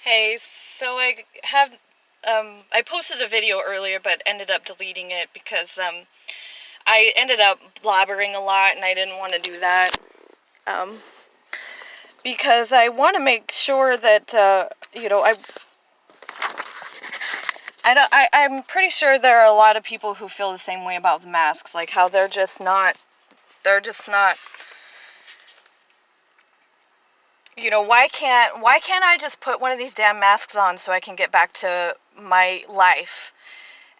Hey, so I posted a video earlier but ended up deleting it because I ended up blabbering a lot and I didn't want to do that. Um, because I want to make sure that, I'm pretty sure there are a lot of people who feel the same way about the masks, like how they're just not, why can't I just put one of these damn masks on so I can get back to my life?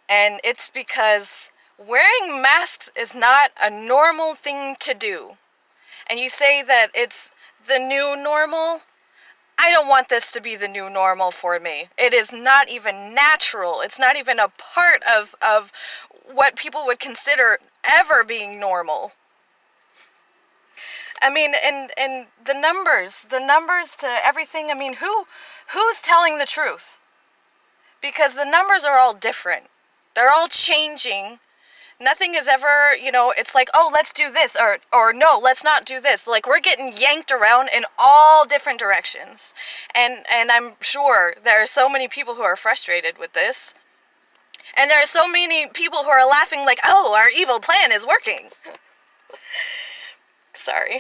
And it's because wearing masks is not a normal thing to do. And you say that it's the new normal. I don't want this to be the new normal for me. It is not even natural. It's not even a part of what people would consider ever being normal. I mean, and the numbers to everything. I mean, who's telling the truth? Because the numbers are all different. They're all changing. Nothing is ever, it's like, oh, let's do this, or no, let's not do this. Like, we're getting yanked around in all different directions. And I'm sure there are so many people who are frustrated with this. And there are so many people who are laughing like, oh, our evil plan is working. Sorry.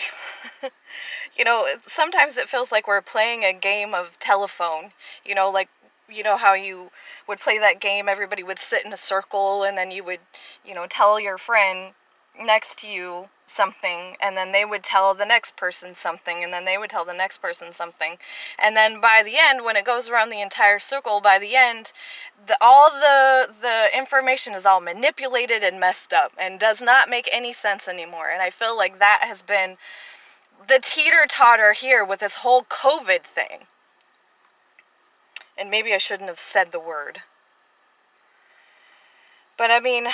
Sometimes it feels like we're playing a game of telephone. Like, how you would play that game, everybody would sit in a circle, and then you would, tell your friend next to you something, and then they would tell the next person something, and then they would tell the next person something. And then by the end, when it goes around the entire circle, by the end, all the information is all manipulated and messed up and does not make any sense anymore. And I feel like that has been the teeter-totter here with this whole COVID thing. And maybe I shouldn't have said the word. But I mean,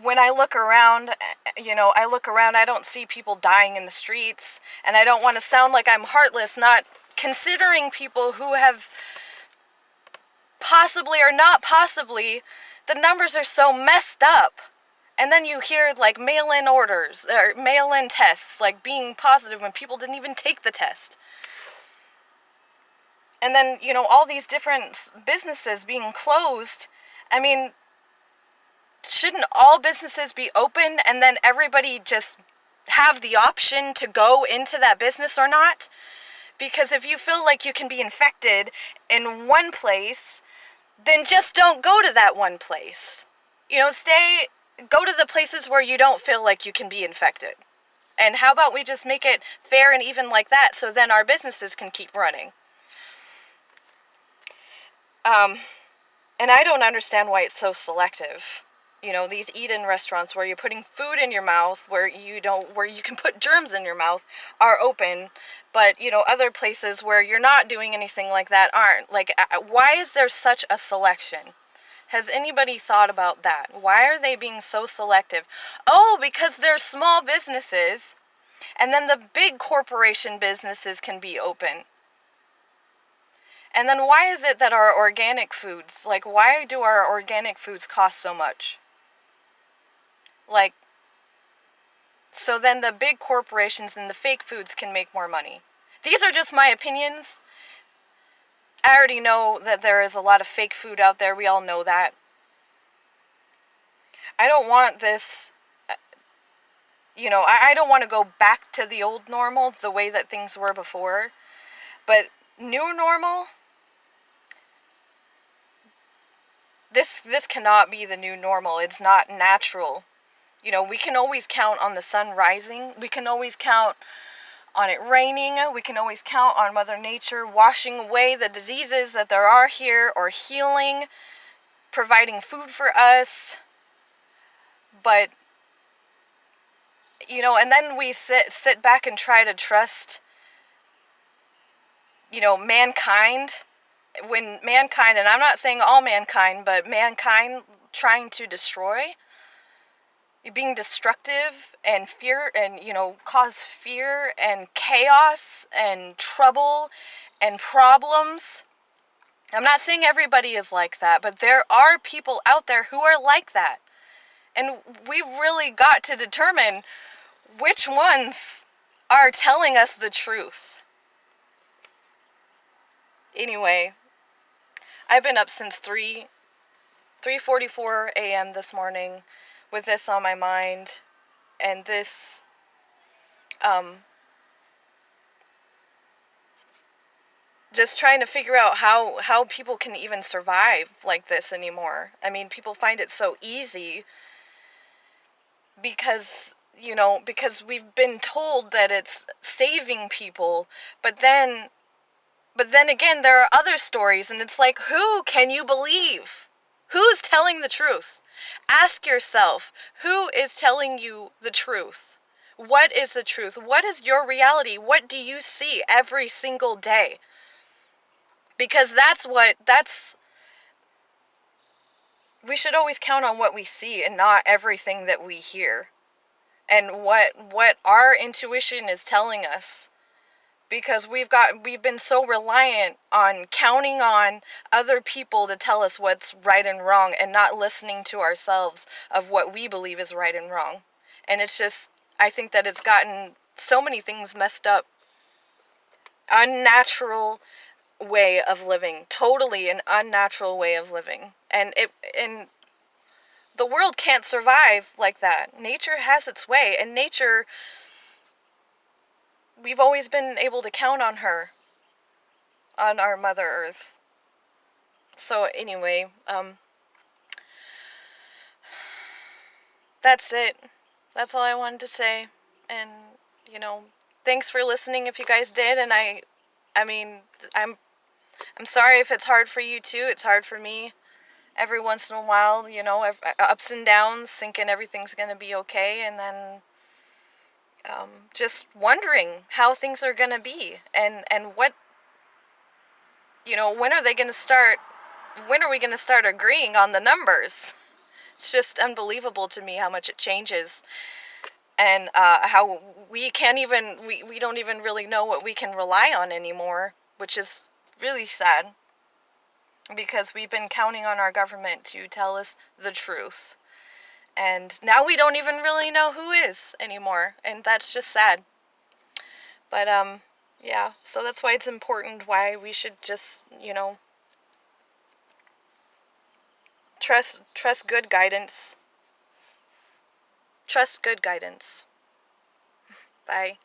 when I look around, I don't see people dying in the streets. And I don't want to sound like I'm heartless, not considering people who have possibly or not possibly, the numbers are so messed up. And then you hear like mail-in orders, or mail-in tests, like being positive when people didn't even take the test. And then, all these different businesses being closed. I mean, shouldn't all businesses be open and then everybody just have the option to go into that business or not? Because if you feel like you can be infected in one place, then just don't go to that one place. Go to the places where you don't feel like you can be infected. And how about we just make it fair and even like that, so then our businesses can keep running? And I don't understand why it's so selective. These eat-in restaurants where you're putting food in your mouth, where you can put germs in your mouth, are open. But, other places where you're not doing anything like that aren't. Like, why is there such a selection? Has anybody thought about that? Why are they being so selective? Oh, because they're small businesses, and then the big corporation businesses can be open. And then why is it that our organic foods, like, why do our organic foods cost so much? Like, so then the big corporations and the fake foods can make more money. These are just my opinions. I already know that there is a lot of fake food out there. We all know that. I don't want this, I don't want to go back to the old normal, the way that things were before. But new normal, this cannot be the new normal. It's not natural. We can always count on the sun rising. We can always count on it raining. We can always count on Mother Nature washing away the diseases that there are here, or healing, providing food for us. But, and then we sit back and try to trust, mankind. When mankind, and I'm not saying all mankind, but mankind trying to destroy, being destructive and fear, and cause fear and chaos and trouble and problems. I'm not saying everybody is like that, but there are people out there who are like that. And we've really got to determine which ones are telling us the truth. Anyway, I've been up since 3:44 a.m. this morning with this on my mind, and this just trying to figure out how people can even survive like this anymore. I mean, people find it so easy because, because we've been told that it's saving people, but then again, there are other stories, and it's like, who can you believe? Who's telling the truth? Ask yourself, who is telling you the truth? What is the truth? What is your reality? What do you see every single day? Because we should always count on what we see and not everything that we hear. And what our intuition is telling us, because we've been so reliant on counting on other people to tell us what's right and wrong, and not listening to ourselves of what we believe is right and wrong. And it's just, I think that it's gotten so many things messed up. Unnatural way of living, totally an unnatural way of living. And the world can't survive like that. Nature has its way, and nature, we've always been able to count on her, on our Mother Earth. So anyway, that's it. That's all I wanted to say. And, thanks for listening if you guys did. And I mean, I'm sorry if it's hard for you too. It's hard for me. Every once in a while, ups and downs, thinking everything's going to be okay, and then just wondering how things are going to be, and what, when are they going to start, when are we going to start agreeing on the numbers? It's just unbelievable to me how much it changes, and how we can't even, we don't even really know what we can rely on anymore, which is really sad. Because we've been counting on our government to tell us the truth. And now we don't even really know who is anymore. And that's just sad. But, yeah. So that's why it's important, why we should just, trust good guidance. Trust good guidance. Bye.